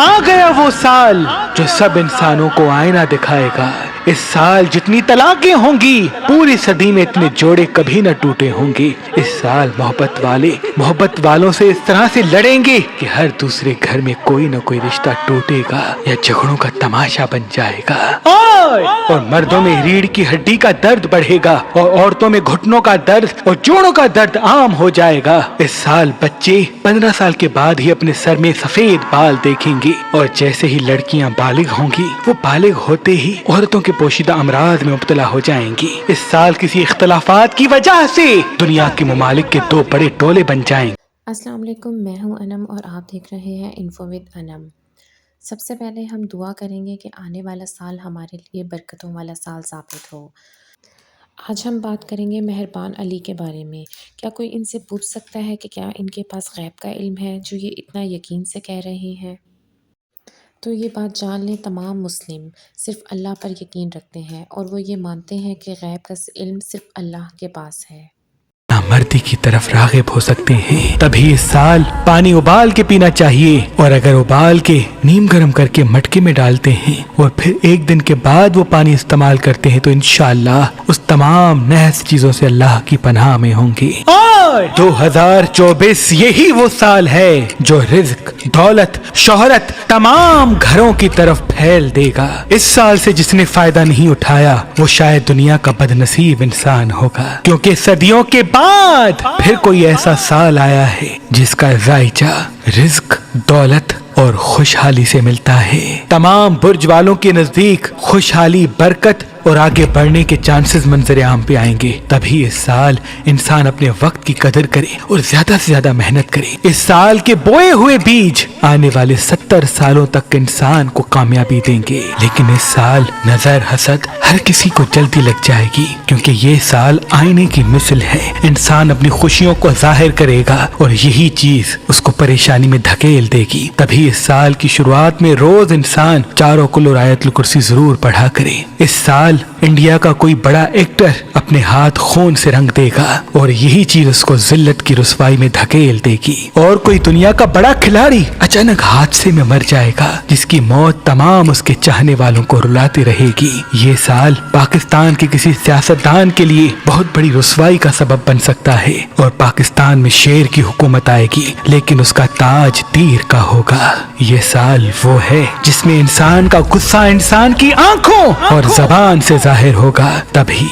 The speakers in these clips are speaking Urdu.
آ گیا وہ سال جو سب انسانوں کو آئینہ دکھائے گا۔ اس سال جتنی طلاقیں ہوں گی پوری صدی میں اتنے جوڑے کبھی نہ ٹوٹے ہوں گے۔ اس سال محبت والوں سے اس طرح سے لڑیں گے کہ ہر دوسرے گھر میں کوئی نہ کوئی رشتہ ٹوٹے گا یا جھگڑوں کا تماشا بن جائے گا۔ اور مردوں میں ریڑھ کی ہڈی کا درد بڑھے گا اور عورتوں میں گھٹنوں کا درد اور جوڑوں کا درد عام ہو جائے گا۔ اس سال بچے 15 سال کے بعد ہی اپنے سر میں سفید بال دیکھیں گے، اور جیسے ہی لڑکیاں بالغ ہوں گی وہ بالغ ہوتے ہی عورتوں کے پوشیدہ امراض میں مبتلا ہو جائیں گی۔ اس سال کسی اختلافات کی وجہ سے دنیا کے ممالک کے 2 بڑے ٹولے بن جائیں گے۔ السلام علیکم، میں ہوں انم اور آپ دیکھ رہے ہیں انفو ود انم۔ سب سے پہلے ہم دعا کریں گے کہ آنے والا سال ہمارے لیے برکتوں والا سال ثابت ہو۔ آج ہم بات کریں گے مہربان علی کے بارے میں۔ کیا کوئی ان سے پوچھ سکتا ہے کہ کیا ان کے پاس غیب کا علم ہے جو یہ اتنا یقین سے کہہ رہے ہیں؟ تو یہ بات جان لیں، تمام مسلم صرف اللہ پر یقین رکھتے ہیں اور وہ یہ مانتے ہیں کہ غیب کا علم صرف اللہ کے پاس ہے۔ مردی کی طرف راغب ہو سکتے ہیں، تبھی اس سال پانی ابال کے پینا چاہیے، اور اگر ابال کے نیم گرم کر کے مٹکے میں ڈالتے ہیں اور پھر 1 دن کے بعد وہ پانی استعمال کرتے ہیں تو انشاءاللہ اس تمام نحس چیزوں سے اللہ کی پناہ میں ہوں گے۔ 2024 یہی وہ سال ہے جو رزق، دولت، شہرت تمام گھروں کی طرف پھیل دے گا۔ اس سال سے جس نے فائدہ نہیں اٹھایا وہ شاید دنیا کا بد نصیب انسان ہوگا، کیونکہ صدیوں کے بعد پھر کوئی ایسا سال آیا ہے جس کا ذائقہ رزق، دولت اور خوشحالی سے ملتا ہے۔ تمام برج والوں کے نزدیک خوشحالی، برکت اور آگے بڑھنے کے چانسز منظر عام پہ آئیں گے۔ تبھی اس سال انسان اپنے وقت کی قدر کرے اور زیادہ سے زیادہ محنت کرے۔ اس سال کے بوئے ہوئے بیج آنے والے 70 سالوں تک انسان کو کامیابی دیں گے، لیکن اس سال نظر، حسد ہر کسی کو جلدی لگ جائے گی، کیونکہ یہ سال آئینے کی مثل ہے۔ انسان اپنی خوشیوں کو ظاہر کرے گا اور یہی چیز اس کو پریشانی میں دھکیل دے گی۔ تبھی اس سال کی شروعات میں روز انسان 4 کل اور آیت الکرسی ضرور پڑھا کرے۔ اس سال انڈیا کا کوئی بڑا ایکٹر اپنے ہاتھ خون سے رنگ دے گا اور یہی چیز اس کو ذلت کی رسوائی میں دھکیل دے گی۔ اور کوئی دنیا کا بڑا کھلاڑی اچانک حادثے میں مر جائے گا جس کی موت تمام اس کے چاہنے والوں کو رلاتی رہے گی۔ یہ سال پاکستان کے کسی سیاستدان کے لیے بہت بڑی رسوائی کا سبب بن سکتا ہے، اور پاکستان میں شیر کی حکومت آئے گی لیکن اس کا تاج تیر کا ہوگا۔ یہ سال وہ ہے جس میں انسان کا غصہ انسان کی آنکھوں اور زبان سے ظاہر ہوگا۔ تبھی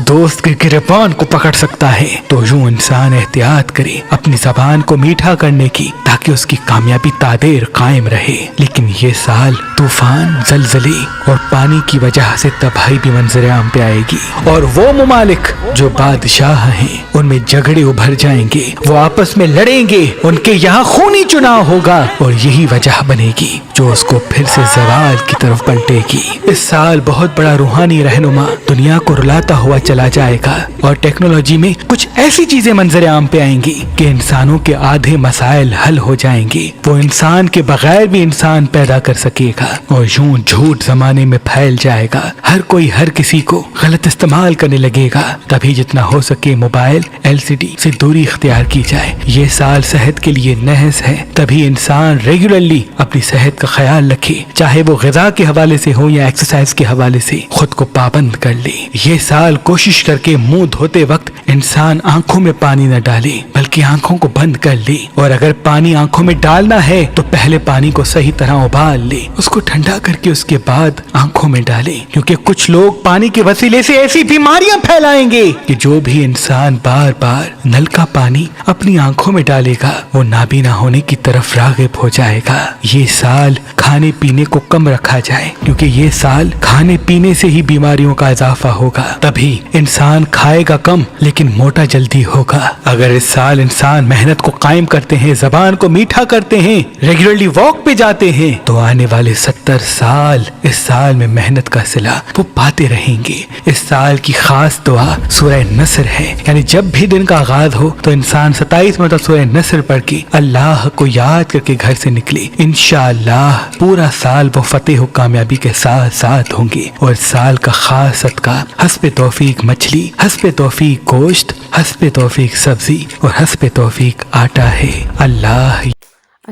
دوست کے گریبان کو پکڑ سکتا ہے، تو یوں انسان احتیاط کرے اپنی زبان کو میٹھا کرنے کی تاکہ اس کی کامیابی تادیر قائم رہے۔ لیکن یہ سال طوفان، زلزلے اور پانی کی وجہ سے تباہی بھی منظر عام پہ آئے گی، اور وہ ممالک جو بادشاہ ہیں ان میں جھگڑے ابھر جائیں گے، وہ آپس میں لڑیں گے، ان کے یہاں خونی چناؤ ہوگا، اور یہی وجہ بنے گی جو اس کو پھر سے زوال کی طرف پلٹے گی۔ اس سال بہت بڑا روحانی رہنما دنیا کو رلاتا ہوا چلا جائے گا، اور ٹیکنالوجی میں کچھ ایسی چیزیں منظر عام پہ آئیں گی کہ انسانوں کے آدھے مسائل حل ہو جائیں گے۔ وہ انسان کے بغیر بھی انسان پیدا کر سکے گا، اور یوں جھوٹ زمانے میں پھیل جائے گا، ہر کوئی ہر کسی کو غلط استعمال کرنے لگے گا۔ تبھی جتنا ہو سکے موبائل، LCD سے دوری اختیار کی جائے۔ یہ سال صحت کے لیے نحس ہے، تبھی انسان ریگولرلی اپنی صحت کا خیال رکھے، چاہے وہ غذا کے حوالے سے ہو یا ایکسرسائز کے حوالے سے خود کو پابند کر لے۔ یہ سال کوشش کر کے منہ دھوتے وقت انسان آنکھوں میں پانی نہ ڈالے بلکہ آنکھوں کو بند کر لے، اور اگر پانی آنکھوں میں ڈالنا ہے تو پہلے پانی کو صحیح طرح ابال لے، اس کو ٹھنڈا کر کے اس کے بعد آنکھوں میں ڈالے، کیونکہ کچھ لوگ پانی کے وسیلے سے ایسی بیماریاں پھیلائیں گے کہ جو بھی انسان بار بار نل کا پانی اپنی آنکھوں میں ڈالے گا وہ نابینا ہونے کی طرف راغب ہو جائے گا۔ یہ سال کھانے پینے کو کم رکھا جائے، کیونکہ یہ سال کھانے پینے سے ہی بیماریوں کا اضافہ ہوگا۔ تبھی انسان کھائے گا کم لیکن موٹا جلدی ہوگا۔ اگر اس سال انسان محنت کو قائم کرتے ہیں، زبان کو میٹھا کرتے ہیں، ریگولرلی واک پہ جاتے ہیں، تو آنے والے 70 سال اس سال میں محنت کا صلہ وہ پاتے رہیں گے۔ اس سال کی خاص دعا سورہ نصر ہے، یعنی جب بھی دن کا آغاز ہو تو انسان 27 مرتبہ سورہ نصر پڑھ کے اللہ کو یاد کر کے گھر سے نکلے۔ انشاءاللہ پورا سال وہ فتح و کامیابی کے ساتھ ساتھ ہوں گے، اور سال کا خاص صدقہ حسب توفیق مچھلی، حسب توفیق گوشت، حسب توفیق سبزی اور حسب توفیق آٹا ہے۔ اللہ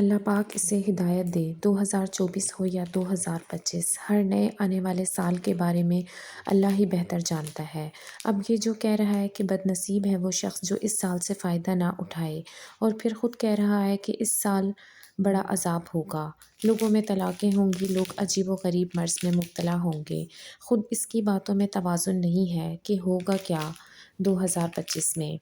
اللہ پاک اسے ہدایت دے۔ 2024 ہو یا 2025، ہر نئے آنے والے سال کے بارے میں اللہ ہی بہتر جانتا ہے۔ اب یہ جو کہہ رہا ہے کہ بد نصیب ہے وہ شخص جو اس سال سے فائدہ نہ اٹھائے، اور پھر خود کہہ رہا ہے کہ اس سال بڑا عذاب ہوگا، لوگوں میں طلاقیں ہوں گی، لوگ عجیب و غریب مرض میں مبتلا ہوں گے۔ خود اس کی باتوں میں توازن نہیں ہے کہ ہوگا کیا 2025 میں۔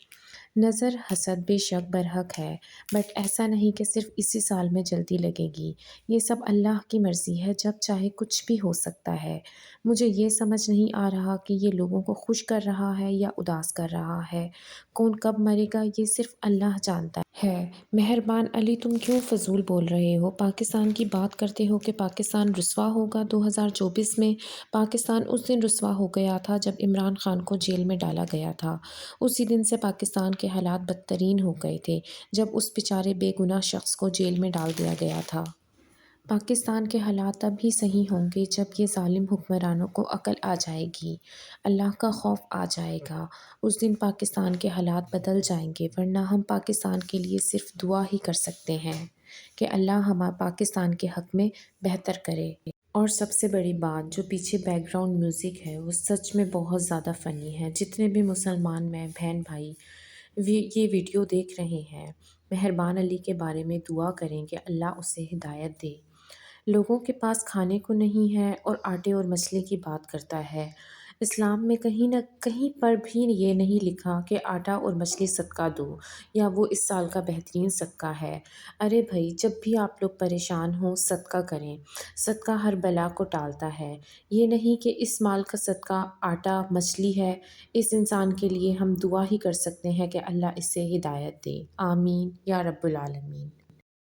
نظر حسد بے شک برحق ہے، بٹ ایسا نہیں کہ صرف اسی سال میں جلدی لگے گی۔ یہ سب اللہ کی مرضی ہے، جب چاہے کچھ بھی ہو سکتا ہے۔ مجھے یہ سمجھ نہیں آ رہا کہ یہ لوگوں کو خوش کر رہا ہے یا اداس کر رہا ہے۔ کون کب مرے گا یہ صرف اللہ جانتا ہے۔ مہربان علی، تم کیوں فضول بول رہے ہو؟ پاکستان کی بات کرتے ہو کہ پاکستان رسوا ہوگا 2024 میں۔ پاکستان اس دن رسوا ہو گیا تھا جب عمران خان کو جیل میں ڈالا گیا تھا۔ اسی دن سے پاکستان کے حالات بدترین ہو گئے تھے جب اس بیچارے بے گناہ شخص کو جیل میں ڈال دیا گیا تھا۔ پاکستان کے حالات تب ہی صحیح ہوں گے جب یہ ظالم حکمرانوں کو عقل آ جائے گی، اللہ کا خوف آ جائے گا۔ اس دن پاکستان کے حالات بدل جائیں گے، ورنہ ہم پاکستان کے لیے صرف دعا ہی کر سکتے ہیں کہ اللہ ہمارا پاکستان کے حق میں بہتر کرے۔ اور سب سے بڑی بات، جو پیچھے بیک گراؤنڈ میوزک ہے وہ سچ میں بہت زیادہ فنی ہے۔ جتنے بھی مسلمان میں بہن بھائی یہ ویڈیو دیکھ رہے ہیں، مہربان علی کے بارے میں دعا کریں کہ اللہ اسے ہدایت دے۔ لوگوں کے پاس کھانے کو نہیں ہے اور آٹے اور مچھلی کی بات کرتا ہے۔ اسلام میں کہیں نہ کہیں پر بھی یہ نہیں لکھا کہ آٹا اور مچھلی صدقہ دو یا وہ اس سال کا بہترین صدقہ ہے۔ ارے بھائی، جب بھی آپ لوگ پریشان ہوں صدقہ کریں، صدقہ ہر بلا کو ٹالتا ہے۔ یہ نہیں کہ اس مال کا صدقہ آٹا مچھلی ہے۔ اس انسان کے لیے ہم دعا ہی کر سکتے ہیں کہ اللہ اسے ہدایت دے، آمین یا رب العالمین۔